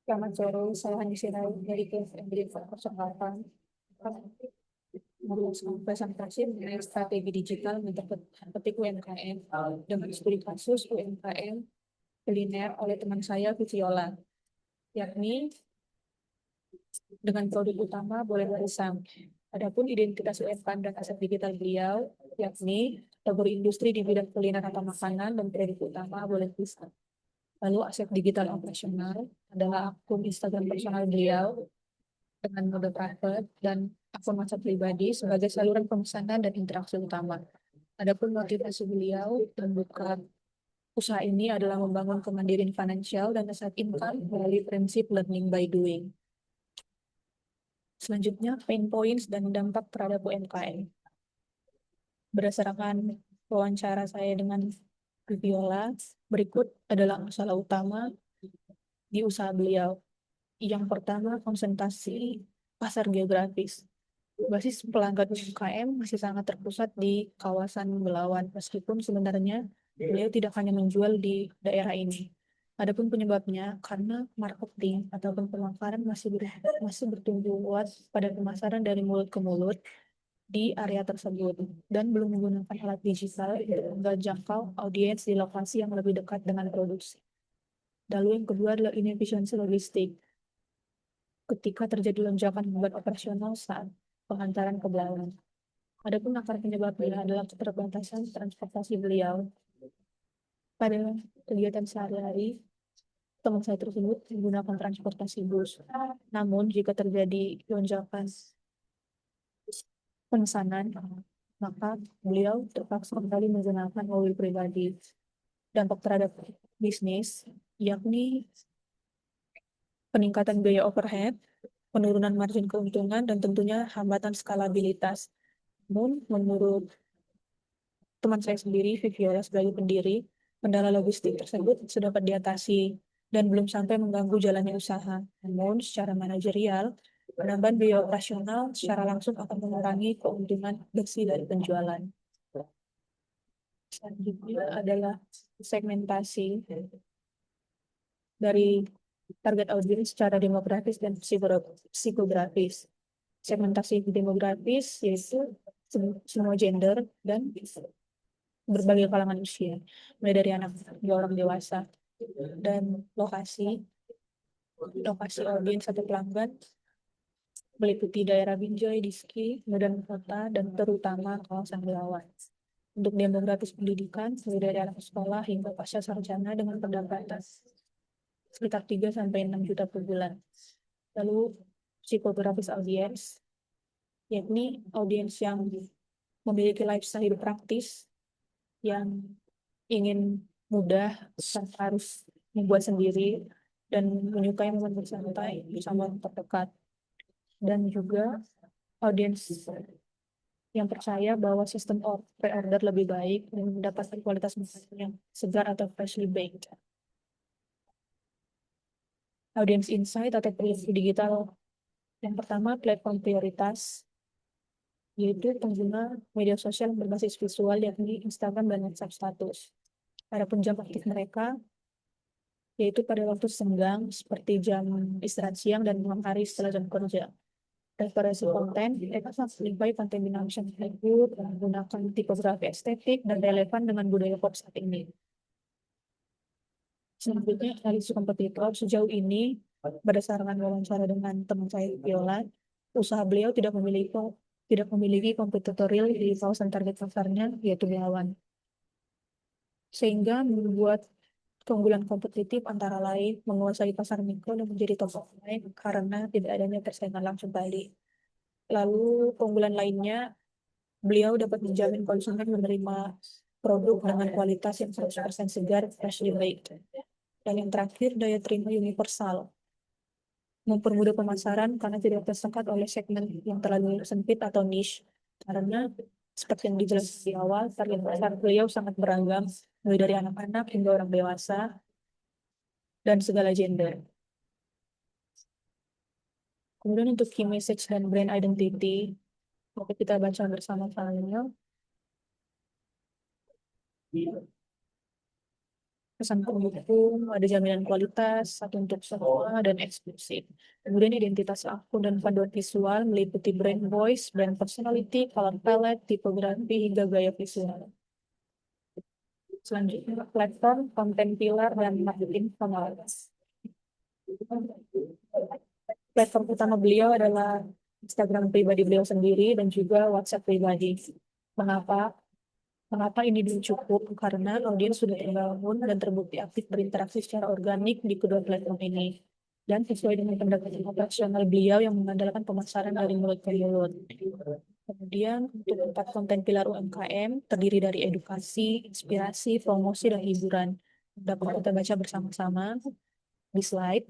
Selamat sore, saya Hani Sirait dari KFMB Jakarta. Merumuskan presentasi mengenai strategi digital petik UMKM dengan studi kasus UMKM kuliner oleh teman saya Viviola, yakni dengan produk utama boleh warisan. Adapun identitas UMKM dan aset digital beliau, yakni labor industri di bidang kuliner atau makanan dan produk utama boleh bisa. Lalu aset digital operasional adalah akun Instagram personal beliau dengan mode private dan akun WhatsApp pribadi sebagai saluran pemesanan dan interaksi utama. Adapun motivasi beliau membuka usaha ini adalah membangun kemandirian finansial dan aset income melalui prinsip learning by doing. Selanjutnya, pain points dan dampak terhadap UMKM. Berdasarkan wawancara saya dengan Viviola, berikut adalah masalah utama di usaha beliau. Yang pertama, konsentrasi pasar geografis. Basis pelanggan UMKM masih sangat terpusat di kawasan Belawan, meskipun sebenarnya beliau tidak hanya menjual di daerah ini. Adapun penyebabnya karena marketing ataupun pemasaran masih bertumbuh luas pada pemasaran dari mulut ke mulut di area tersebut dan belum menggunakan alat digital untuk menjangkau audiens di lokasi yang lebih dekat dengan produksi. Lalu yang kedua adalah inefisiensi logistik. Ketika terjadi lonjakan beban operasional saat pengantaran ke Belawan. Adapun akar penyebabnya adalah keterbatasan transportasi beliau pada kegiatan sehari-hari. Teman saya tersebut menggunakan transportasi bus. Namun jika terjadi lonjakan pemesanan, maka beliau terpaksa kembali menggunakan mobil pribadi. Dampak terhadap bisnis, yakni peningkatan biaya overhead, penurunan margin keuntungan, dan tentunya hambatan skalabilitas. Namun, menurut teman saya sendiri, Viviola sebagai pendiri, kendala logistik tersebut sudah dapat diatasi dan belum sampai mengganggu jalannya usaha. Namun, secara manajerial, penambahan biaya operasional secara langsung akan mengurangi keuntungan bersih dari penjualan. Selanjutnya adalah segmentasi dari target audiens secara demografis dan psikografis. Segmentasi demografis yaitu semua gender dan berbagai kalangan usia, mulai dari anak hingga orang dewasa. Dan lokasi audiens atau pelanggan meliputi daerah Binjai, Diski, Medan Kota, dan terutama kawasan Belawan. Untuk demografis pendidikan, mulai dari anak sekolah hingga pasca sarjana dengan pendapatan sekitar 3-6 juta per bulan. Lalu psikografis audiens, yakni audiens yang memiliki lifestyle hidup praktis, yang ingin mudah tanpa harus membuat sendiri dan menyukai momen bersantai bersama orang terdekat. Dan juga audiens yang percaya bahwa sistem pre-order lebih baik dan mendapatkan kualitas makanan yang segar atau freshly baked. Audience insight atau perilaku digital yang pertama, platform prioritas, yaitu pengguna media sosial berbasis visual yakni Instagram dan WhatsApp status. Adapun jam aktif mereka yaitu pada waktu senggang seperti jam istirahat siang dan malam hari setelah jam kerja. Referensi konten, mereka sangat menyukai konten dinamisasi tersebut menggunakan tipografi estetik dan relevan dengan budaya pop saat ini. Selanjutnya, analisis kompetitor sejauh ini berdasarkan wawancara dengan teman saya Viola, usaha beliau tidak memiliki kompetitor real di kawasan target pasarnya yaitu Belawan. Sehingga membuat keunggulan kompetitif antara lain menguasai pasar mikro dan menjadi top of mind karena tidak adanya persaingan langsung tadi. Lalu keunggulan lainnya, beliau dapat menjamin konsumen menerima produk dengan kualitas yang 100% segar, freshly baked. Dan yang terakhir, daya terima universal. Mempermudah pemasaran karena tidak tersekat oleh segmen yang terlalu sempit atau niche. Karena seperti yang dijelaskan di awal, target pasar beliau sangat beragam, mulai dari anak-anak hingga orang dewasa, dan segala gender. Kemudian untuk key message dan brand identity, mari kita baca bersama-sama. pesan pendukung, ada jaminan kualitas, satu untuk semua, dan eksklusif. Kemudian identitas akun dan panduan visual meliputi brand voice, brand personality, color palette, tipografi, hingga gaya visual. Selanjutnya, platform, konten pilar, dan marketing funnel. Platform utama beliau adalah Instagram pribadi beliau sendiri dan juga WhatsApp pribadi. Mengapa? Mengapa ini belum cukup? Karena audiens sudah terbangun dan terbukti aktif berinteraksi secara organik di kedua platform ini. Dan sesuai dengan pendekatan operasional beliau yang mengandalkan pemasaran dari mulut ke mulut. Kemudian untuk 4 konten pilar UMKM terdiri dari edukasi, inspirasi, promosi, dan hiburan. Dapat kita baca bersama-sama di slide.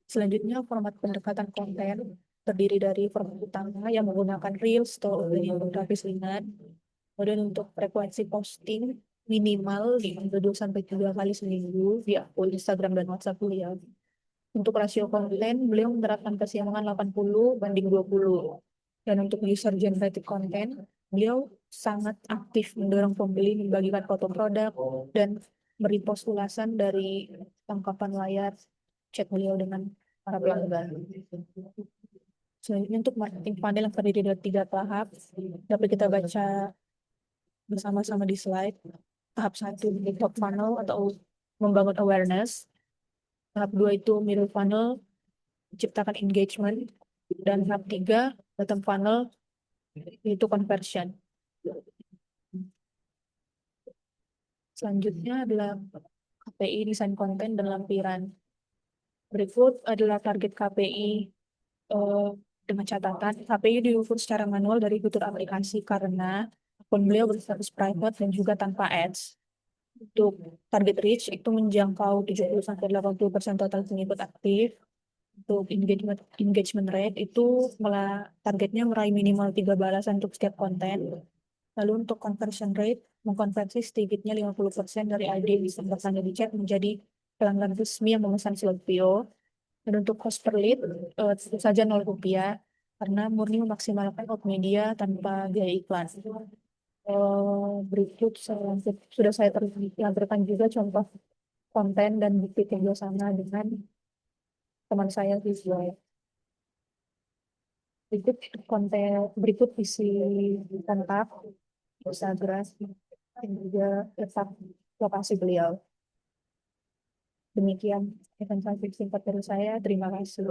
Selanjutnya, format pendekatan konten terdiri dari format utama yang menggunakan Reels atau infografis ringan. Kemudian untuk frekuensi posting minimal di 2 sampai 3 kali seminggu di akun Instagram dan WhatsApp beliau. Untuk rasio konten, beliau menerapkan keseimbangan 80/20. Dan untuk user generated content, beliau sangat aktif mendorong pembeli membagikan foto produk dan merepost ulasan dari tangkapan layar chat beliau dengan para pelanggan. Selanjutnya untuk marketing funnel yang terdiri dari 3 tahap, dapat kita baca bersama-sama di slide. Tahap 1, top funnel atau membangun awareness. Tahap 2 itu middle funnel, menciptakan engagement. Dan tahap 3, bottom funnel, yaitu conversion. Selanjutnya adalah KPI, desain konten, dan lampiran. Berikut adalah target KPI dengan catatan KPI diukur secara manual dari fitur aplikasi karena akun beliau berstatus private dan juga tanpa ads. Untuk target reach itu menjangkau 70-80% total pengikut aktif. Untuk engagement rate itu targetnya meraih minimal 3 balasan untuk setiap konten. Lalu untuk conversion rate, mengkonversi sedikitnya 50% dari ID yang disampaikan di chat menjadi pelanggan resmi yang memesan slot PO. Dan untuk cost per lead, tentu saja Rp0 karena murni memaksimalkan out media tanpa biaya iklan. Berikut sudah saya lampirkan juga contoh konten dan bukti kerjasama dengan teman saya visual. Berikut isi kontak Instagram dan juga letak lokasi beliau. Demikian presentasi singkat dari saya. Terima kasih.